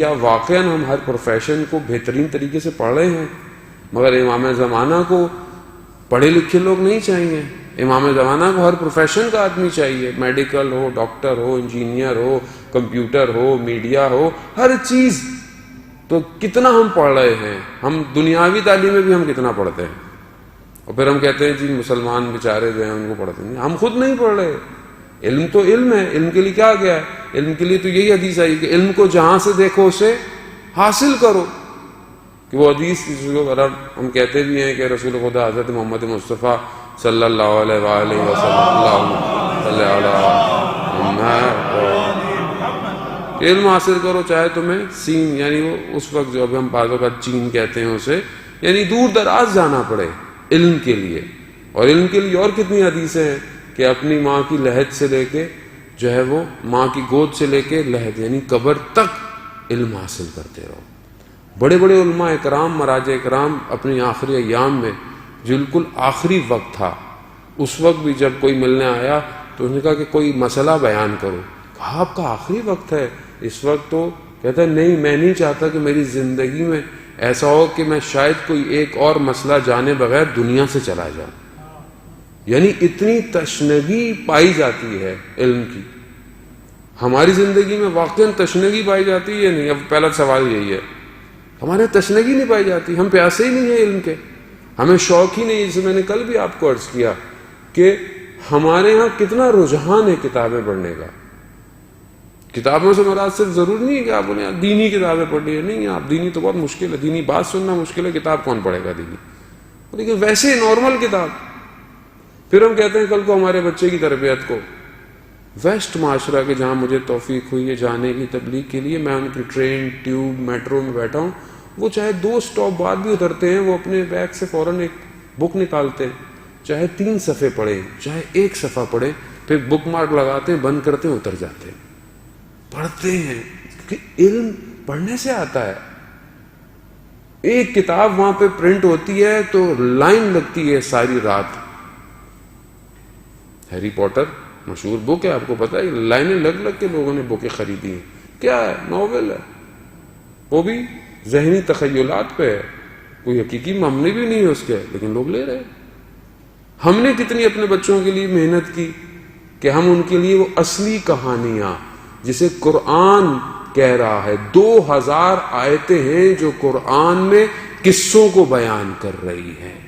کیا واقعاً ہم ہر پروفیشن کو بہترین طریقے سے پڑھ رہے ہیں؟ مگر امام زمانہ کو پڑھے لکھے لوگ نہیں چاہیے. امام زمانہ کو ہر پروفیشن کا آدمی چاہیے، میڈیکل ہو، ڈاکٹر ہو، انجینئر ہو، کمپیوٹر ہو، میڈیا ہو، ہر چیز. تو کتنا ہم پڑھ رہے ہیں؟ ہم دنیاوی تعلیمیں بھی ہم کتنا پڑھتے ہیں، اور پھر ہم کہتے ہیں جی مسلمان بیچارے جو ہیں ان کو پڑھتے نہیں. ہم خود نہیں پڑھ رہے. علم تو علم ہے. علم کے لیے کیا گیا ہے؟ علم کے لیے تو یہی حدیث آئی کہ علم کو جہاں سے دیکھو اسے حاصل کرو. کہ وہ حدیث جس کو ہم کہتے بھی ہیں کہ رسول خدا حضرت محمد مصطفیٰ صلی اللہ علیہ وآلہ وسلم علم حاصل کرو، چاہے تمہیں سین، یعنی وہ اس وقت جو ابھی ہم بعض اوقات چین کہتے ہیں اسے، یعنی دور دراز جانا پڑے علم کے لیے. اور علم کے لیے اور کتنی حدیثیں ہیں کہ اپنی ماں کی لحد سے لے کے جو ہے وہ ماں کی گود سے لے کے لحد یعنی قبر تک علم حاصل کرتے رہو. بڑے بڑے علماء اکرام، مراجع اکرام اپنی آخری ایام میں بالکل آخری وقت تھا، اس وقت بھی جب کوئی ملنے آیا تو اس نے کہا کہ کوئی مسئلہ بیان کرو. کہا آپ کا آخری وقت ہے اس وقت؟ تو کہتا ہے نہیں، میں نہیں چاہتا کہ میری زندگی میں ایسا ہو کہ میں شاید کوئی ایک اور مسئلہ جانے بغیر دنیا سے چلا جاؤں. یعنی اتنی تشنگی پائی جاتی ہے علم کی. ہماری زندگی میں واقعاً تشنگی پائی جاتی ہے یا نہیں؟ اب پہلا سوال یہی ہے. ہمارے تشنگی نہیں پائی جاتی، ہم پیاسے ہی نہیں ہیں علم کے، ہمیں شوق ہی نہیں. جسے میں نے کل بھی آپ کو عرض کیا کہ ہمارے ہاں کتنا رجحان ہے کتابیں پڑھنے کا. کتابوں سے مراد صرف ضرور نہیں ہے کہ آپ بولیں دینی کتابیں پڑھ لی ہے، نہیں. آپ دینی تو بہت مشکل ہے، دینی بات سننا مشکل ہے، کتاب کون پڑھے گا دینی؟ لیکن ویسے نارمل کتاب. پھر ہم کہتے ہیں کل کو ہمارے بچے کی تربیت کو ویسٹ معاشرہ کے جہاں مجھے توفیق ہوئی ہے جانے کی تبلیغ کے لیے، میں ان کی ٹرین، ٹیوب، میٹرو میں بیٹھا ہوں، وہ چاہے 2 اسٹاپ بعد بھی اترتے ہیں، وہ اپنے بیگ سے فوراً ایک بک نکالتے ہیں، چاہے 3 صفحے پڑھیں، چاہے 1 صفحہ پڑھیں، پھر بک مارک لگاتے ہیں، بند کرتے ہیں، اتر جاتے ہیں، پڑھتے ہیں. کیونکہ علم پڑھنے سے آتا ہے. ایک کتاب وہاں پہ پرنٹ ہوتی ہے تو لائن لگتی ہے ساری رات. ہیری پوٹر مشہور بک ہے، آپ کو پتا ہے، لائنیں لگ لگ کے لوگوں نے بکیں خریدی ہیں. کیا ہے؟ ناول ہے، وہ بھی ذہنی تخیلات پہ ہے، کوئی حقیقی مبنی بھی نہیں ہے اس کے، لیکن لوگ لے رہے ہیں. ہم نے کتنی اپنے بچوں کے لیے محنت کی کہ ہم ان کے لیے وہ اصلی کہانیاں جسے قرآن کہہ رہا ہے، 2000 آیتیں ہیں جو قرآن میں قصوں کو بیان کر رہی ہیں،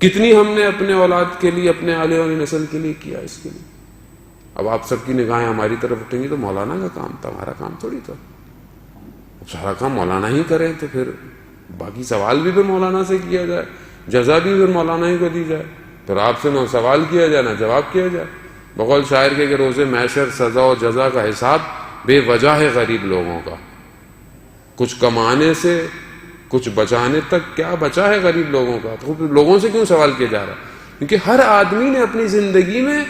کتنی ہم نے اپنے اولاد کے لیے، اپنے آنے والی نسل کے لیے کیا اس کے لیے. اب آپ سب کی نگاہیں ہماری طرف اٹھیں گی تو مولانا کا کام تھا، ہمارا کام تھوڑی تھا. سارا کام مولانا ہی کریں تو پھر باقی سوال بھی پھر مولانا سے کیا جائے، جزا بھی پھر مولانا ہی کو دی جائے، پھر آپ سے نہ سوال کیا جائے نہ جواب کیا جائے. بقول شاعر کے کہ روزے محشر سزا و جزا کا حساب بے وجہ ہے غریب لوگوں کا. کچھ کمانے سے کچھ بچانے تک کیا بچا ہے غریب لوگوں کا؟ تو لوگوں سے کیوں سوال کیا جا رہا ہے؟ کیونکہ ہر آدمی نے اپنی زندگی میں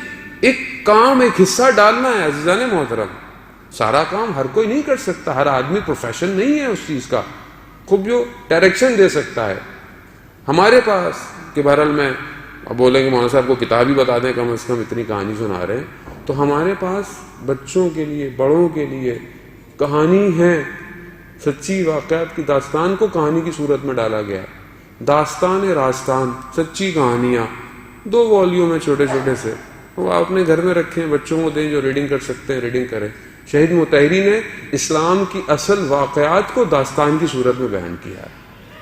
ایک کام، ایک حصہ ڈالنا ہے. عزیزان محترم، سارا کام ہر کوئی نہیں کر سکتا، ہر آدمی پروفیشن نہیں ہے اس چیز کا، خوب جو ڈائریکشن دے سکتا ہے. ہمارے پاس کہ بہرحال میں اب بولیں کہ مولانا صاحب کو کتاب ہی بتا دیں کم از کم، اتنی کہانی سنا رہے ہیں، تو ہمارے پاس بچوں کے لیے، بڑوں کے لیے کہانی ہے. سچی واقعات کی داستان کو کہانی کی صورت میں ڈالا گیا. داستان راستان، سچی کہانیاں، 2 والیوم میں چھوٹے چھوٹے سے، وہ آپ اپنے گھر میں رکھیں، بچوں کو دیں، جو ریڈنگ کر سکتے ہیں ریڈنگ کریں. شہید مطہری نے اسلام کی اصل واقعات کو داستان کی صورت میں بیان کیا ہے.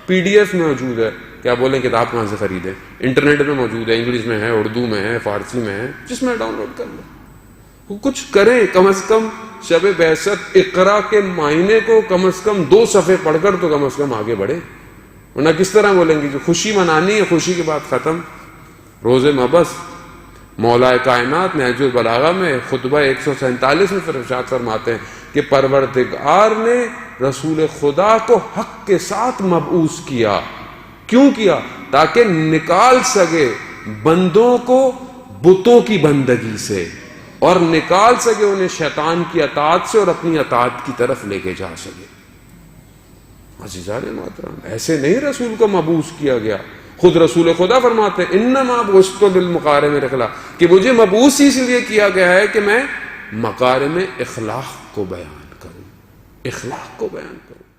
PDF موجود ہے، کیا بولیں کتاب کہاں سے خریدیں؟ انٹرنیٹ میں موجود ہے، انگلش میں ہے، اردو میں ہے، فارسی میں ہے، جس میں ڈاؤن لوڈ کر لیں. کچھ کریں، کم از کم شب بعثت اقرا کے معنی کو کم از کم 2 صفحے پڑھ کر تو کم از کم آگے بڑھے. ورنہ کس طرح بولیں گے جو خوشی منانی ہے، خوشی کے بعد ختم. روز مبس مولا کائنات نہج البلاغہ میں خطبہ 147 میں ارشاد فرماتے ہیں کہ پروردگار نے رسول خدا کو حق کے ساتھ مبعوث کیا. کیوں کیا؟ تاکہ نکال سکے بندوں کو بتوں کی بندگی سے، اور نکال سکے انہیں شیطان کی اطاعت سے اور اپنی اطاعت کی طرف لے کے جا سکے. عزیزان محترم، ایسے نہیں رسول کو مبعوث کیا گیا. خود رسول خدا فرماتے ہیں انما بعثت بالمکارم الاخلاق، کہ مجھے مبعوث اس لیے کیا گیا ہے کہ میں مکارم اخلاق کو بیان کروں. اخلاق کو بیان کرو.